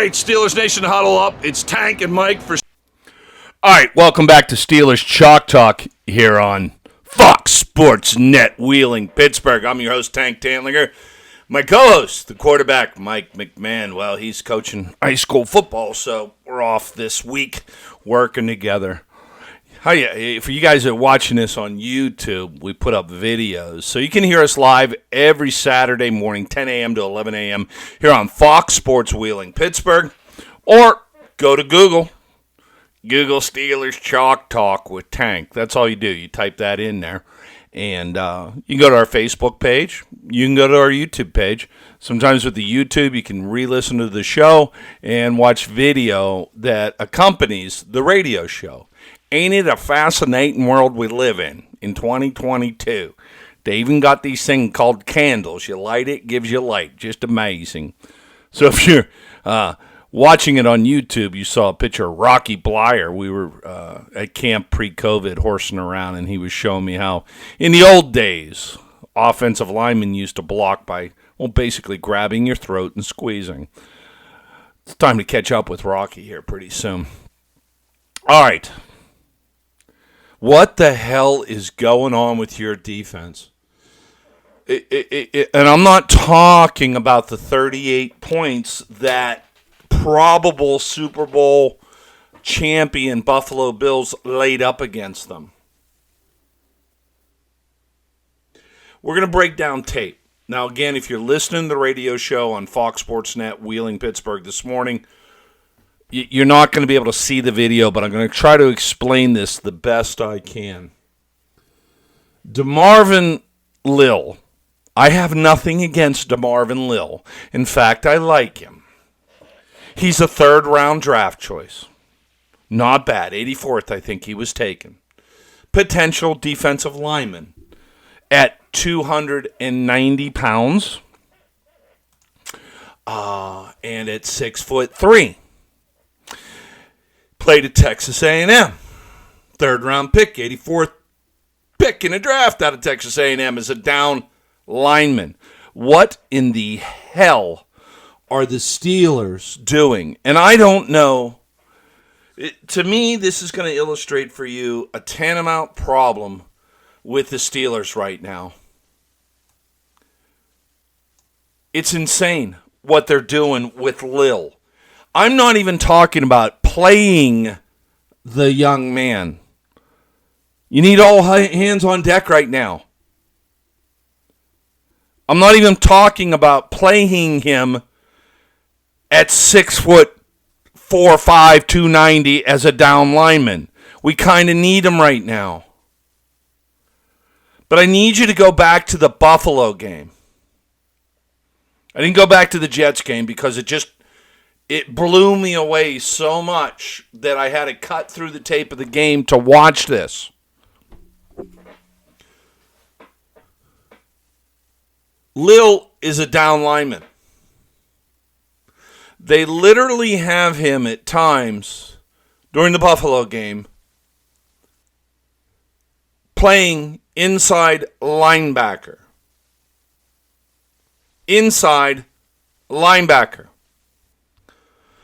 right, Steelers Nation, huddle up. It's Tank and Mike for... All right, welcome back to Steelers Chalk Talk here on Fox Sports Net Wheeling, Pittsburgh. I'm your host, Tank Tantlinger. My co-host, the quarterback, Mike McMahon. Well, he's coaching high school football, so we're off this week working together. For you guys that are watching this on YouTube, we put up videos. So you can hear us live every Saturday morning, 10 a.m. to 11 a.m. here on Fox Sports Wheeling, Pittsburgh. Or go to Google Steelers Chalk Talk with Tank. That's all you do. You type that in there. And you can go to our Facebook page. You can go to our YouTube page. Sometimes with the YouTube, you can re-listen to the show and watch video that accompanies the radio show. Ain't it a fascinating world we live in 2022? They even got these things called candles. You light it, gives you light. Just amazing. So if you're watching it on YouTube, you saw a picture of Rocky Blyer. We were at camp pre-COVID horsing around, and he was showing me how in the old days, offensive linemen used to block by, basically grabbing your throat and squeezing. It's time to catch up with Rocky here pretty soon. All right. What the hell is going on with your defense? And I'm not talking about the 38 points that probable Super Bowl champion Buffalo Bills laid up against them. We're going to break down tape. Now, again, if you're listening to the radio show on Fox Sports Net, Wheeling, Pittsburgh this morning, you're not going to be able to see the video, but I'm going to try to explain this the best I can. DeMarvin Leal. I have nothing against DeMarvin Leal. In fact, I like him. He's a third-round draft choice. Not bad. 84th, I think he was taken. Potential defensive lineman at 290 pounds and at 6'3". Played at Texas A&M. Third-round pick, 84th pick in a draft out of Texas A&M as a down lineman. What in the hell are the Steelers doing? And I don't know. To me, this is going to illustrate for you a tantamount problem with the Steelers right now. It's insane what they're doing with Leal. I'm not even talking about playing the young man. You need all hands on deck right now. I'm not even talking about playing him at 6'4", 5", 290 as a down lineman. We kind of need him right now. But I need you to go back to the Buffalo game. I didn't go back to the Jets game because it blew me away so much that I had to cut through the tape of the game to watch this. Leal is a down lineman. They literally have him at times during the Buffalo game playing inside linebacker. Inside linebacker.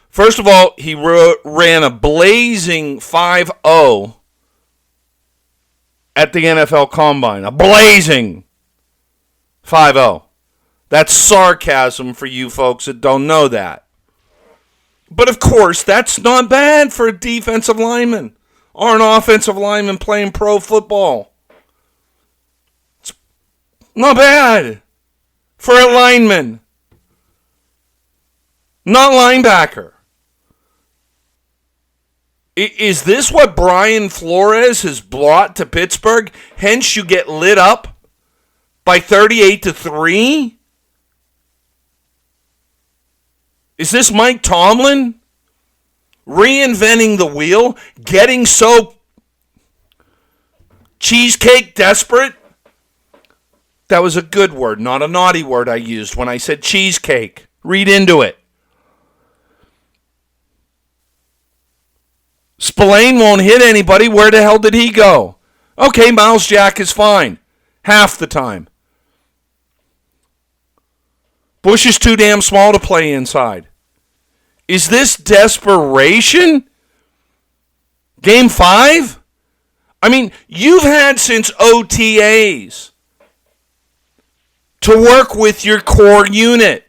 First of all, he ran a blazing 5.0 at the NFL Combine. A blazing 5.0. That's sarcasm for you folks that don't know that. But of course, that's not bad for a defensive lineman or an offensive lineman playing pro football. It's not bad for a lineman. Not linebacker. Is this what Brian Flores has brought to Pittsburgh? Hence, you get lit up by 38-3? Is this Mike Tomlin reinventing the wheel, getting so cheesecake desperate? That was a good word, not a naughty word I used when I said cheesecake. Read into it. Spillane won't hit anybody. Where the hell did he go? Okay, Miles Jack is fine. Half the time. Bush is too damn small to play inside. Is this desperation? Game 5? I mean, you've had since OTAs to work with your core unit,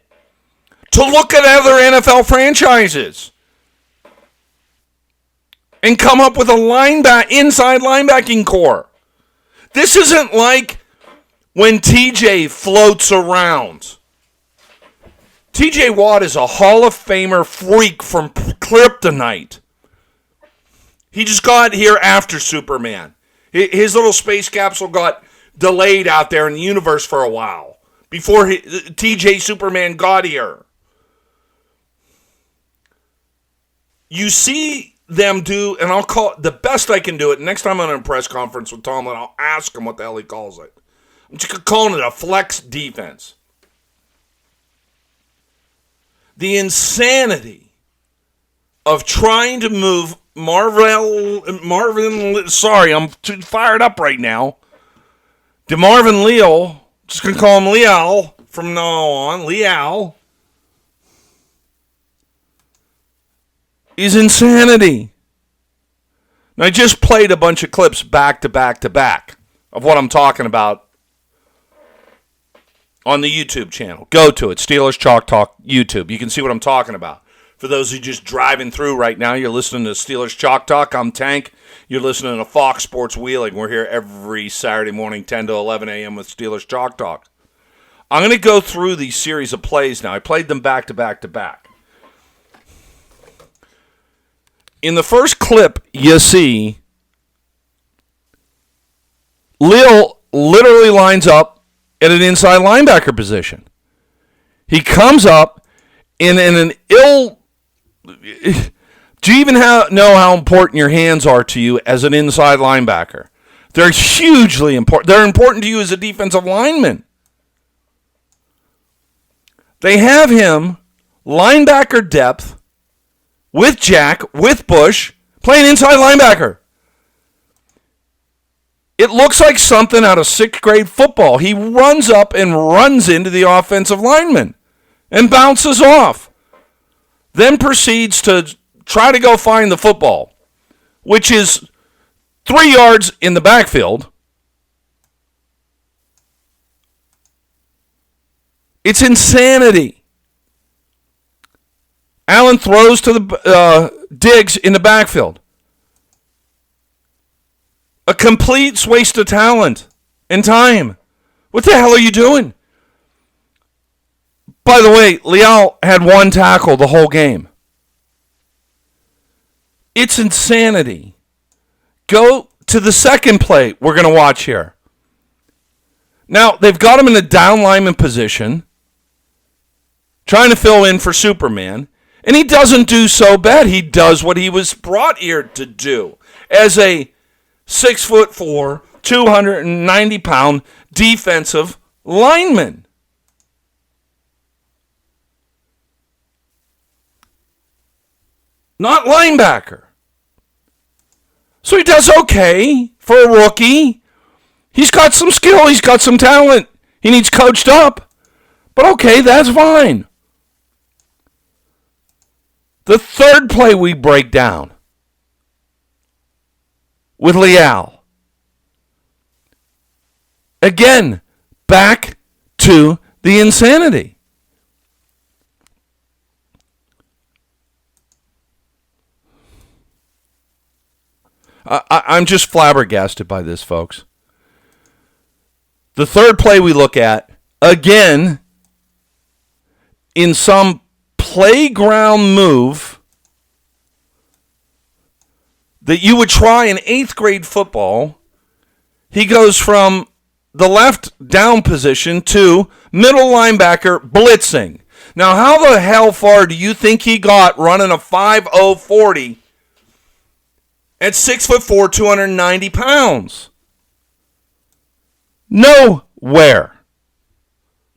to look at other NFL franchises, and come up with a inside linebacking core. This isn't like when TJ floats around. TJ Watt is a Hall of Famer freak from Kryptonite. He just got here after Superman. His little space capsule got delayed out there in the universe for a while before TJ Superman got here. You see them do, and I'll call it the best I can do it. Next time I'm in a press conference with Tomlin, I'll ask him what the hell he calls it. I'm just calling it a flex defense. The insanity of trying to move Marvin, sorry, I'm too fired up right now. DeMarvin Leal, just going to call him Leal from now on, Leal, is insanity. Now, I just played a bunch of clips back to back to back of what I'm talking about on the YouTube channel. Go to it, Stil'rs Chalk Talk YouTube. You can see what I'm talking about. For those who are just driving through right now, you're listening to Stil'rs Chalk Talk. I'm Tank. You're listening to Fox Sports Wheeling. We're here every Saturday morning, 10 to 11 a.m. with Stil'rs Chalk Talk. I'm going to go through these series of plays now. I played them back to back to back. In the first clip, you see Leal literally lines up at an inside linebacker position. He comes up in an ill... Do you even know how important your hands are to you as an inside linebacker? They're hugely important. They're important to you as a defensive lineman. They have him linebacker depth with Jack, with Bush, playing inside linebacker. It looks like something out of 6th grade football. He runs up and runs into the offensive lineman and bounces off. Then proceeds to try to go find the football, which is 3 yards in the backfield. It's insanity. Allen throws to the Diggs in the backfield. A complete waste of talent and time. What the hell are you doing? By the way, Leal had 1 tackle the whole game. It's insanity. Go to the second play we're going to watch here. Now, they've got him in a down lineman position, trying to fill in for Superman, and he doesn't do so bad. He does what he was brought here to do as a 6'4", 290-pound defensive lineman. Not linebacker. So he does okay for a rookie. He's got some skill. He's got some talent. He needs coached up. But okay, that's fine. The third play we break down with Leal. Again, back to the insanity. I'm just flabbergasted by this, folks. The third play we look at, again, in some playground move that you would try in 8th grade football, he goes from the left down position to middle linebacker blitzing. Now, how the hell far do you think he got running a 5.0 40 at 6'4", 290 pounds? Nowhere.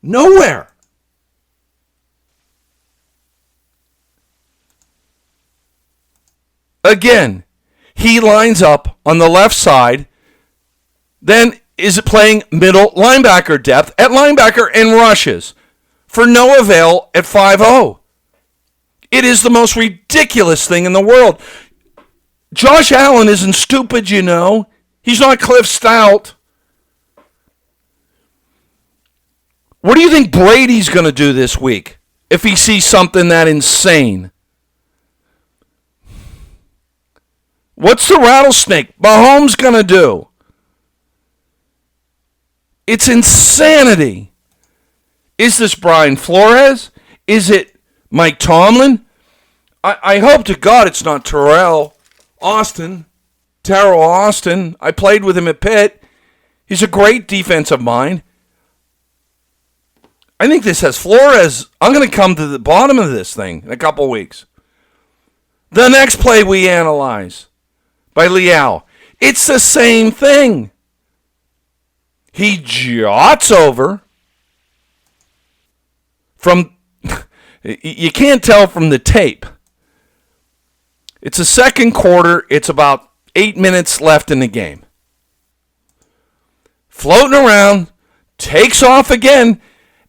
Nowhere. Again, he lines up on the left side, then is playing middle linebacker depth at linebacker and rushes for no avail at 5'0". It is the most ridiculous thing in the world. Josh Allen isn't stupid, you know. He's not Cliff Stout. What do you think Brady's going to do this week if he sees something that insane? What's the rattlesnake Mahomes going to do? It's insanity. Is this Brian Flores? Is it Mike Tomlin? I hope to God it's not Terrell Austin. I played with him at Pitt. He's a great defensive mind. I think this has Flores. I'm going to come to the bottom of this thing in a couple of weeks. The next play we analyze by Leal. It's the same thing. He jots over from, you can't tell from the tape. It's the second quarter. It's about 8 minutes left in the game. Floating around, takes off again,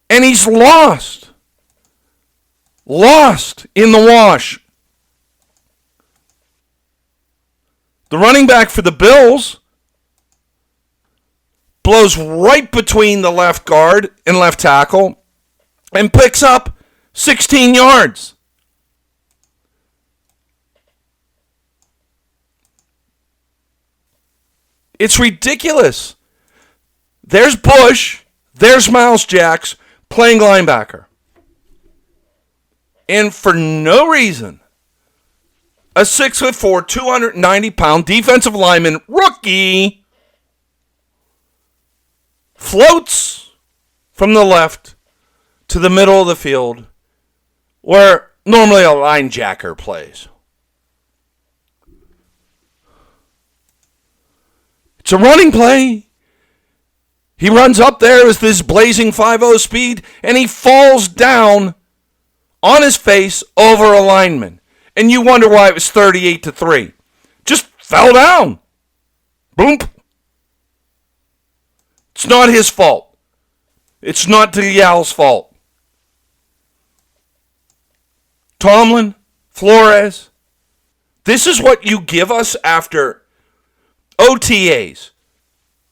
and he's lost. Lost in the wash. The running back for the Bills blows right between the left guard and left tackle and picks up 16 yards. It's ridiculous. There's Bush, there's Miles Jacks playing linebacker. And for no reason, a 6'4", 290-pound defensive lineman, rookie, floats from the left to the middle of the field where normally a linebacker plays. It's a running play. He runs up there with this blazing 5.0 speed, and he falls down on his face over a lineman. And you wonder why it was 38-3. Just fell down. Boom. It's not his fault. It's not Leal's fault. Tomlin, Flores, this is what you give us after OTAs,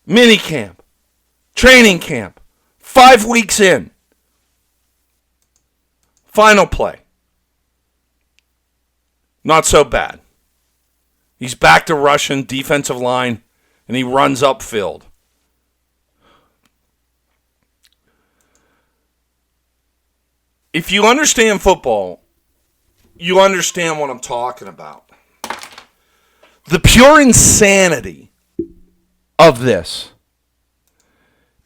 minicamp, training camp, 5 weeks in. Final play. Not so bad. He's back to Russian defensive line, and he runs upfield. If you understand football, you understand what I'm talking about. The pure insanity of this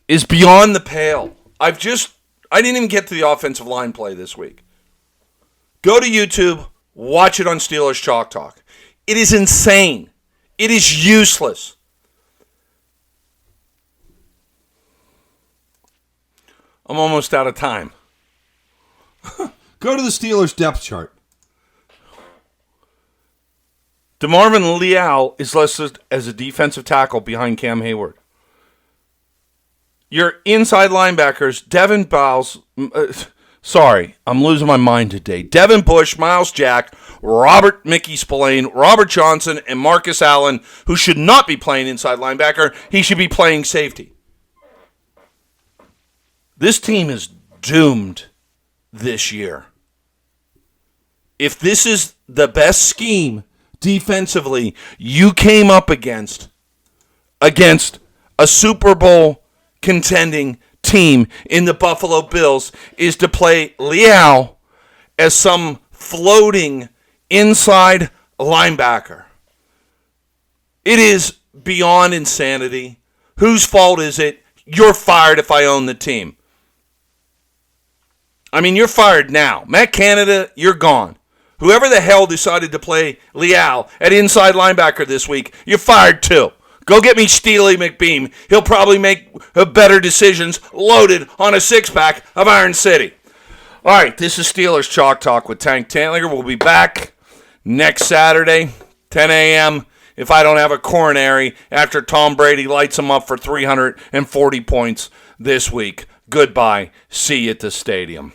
is beyond the pale. I didn't even get to the offensive line play this week. Go to YouTube, watch it on Stil'rs Chalk Talk. It is insane. It is useless. I'm almost out of time. Go to the Steelers depth chart. DeMarvin Leal is listed as a defensive tackle behind Cam Hayward. Your inside linebackers, Devin Bowles, sorry, I'm losing my mind today. Devin Bush, Miles Jack, Robert Mickey Spillane, Robert Johnson, and Marcus Allen, who should not be playing inside linebacker. He should be playing safety. This team is doomed this year. If this is the best scheme defensively you came up against a Super Bowl contending team in the Buffalo Bills, is to play Leal as some floating inside linebacker. It is beyond insanity. Whose fault is it? You're fired if I own the team. I mean, you're fired now. Matt Canada, you're gone. Whoever the hell decided to play Leal at inside linebacker this week, you're fired too. Go get me Steely McBeam. He'll probably make better decisions loaded on a six-pack of Iron City. All right, this is Stil'rs Chalk Talk with Tank Tantlinger. We'll be back next Saturday, 10 a.m., if I don't have a coronary after Tom Brady lights him up for 340 points this week. Goodbye. See you at the stadium.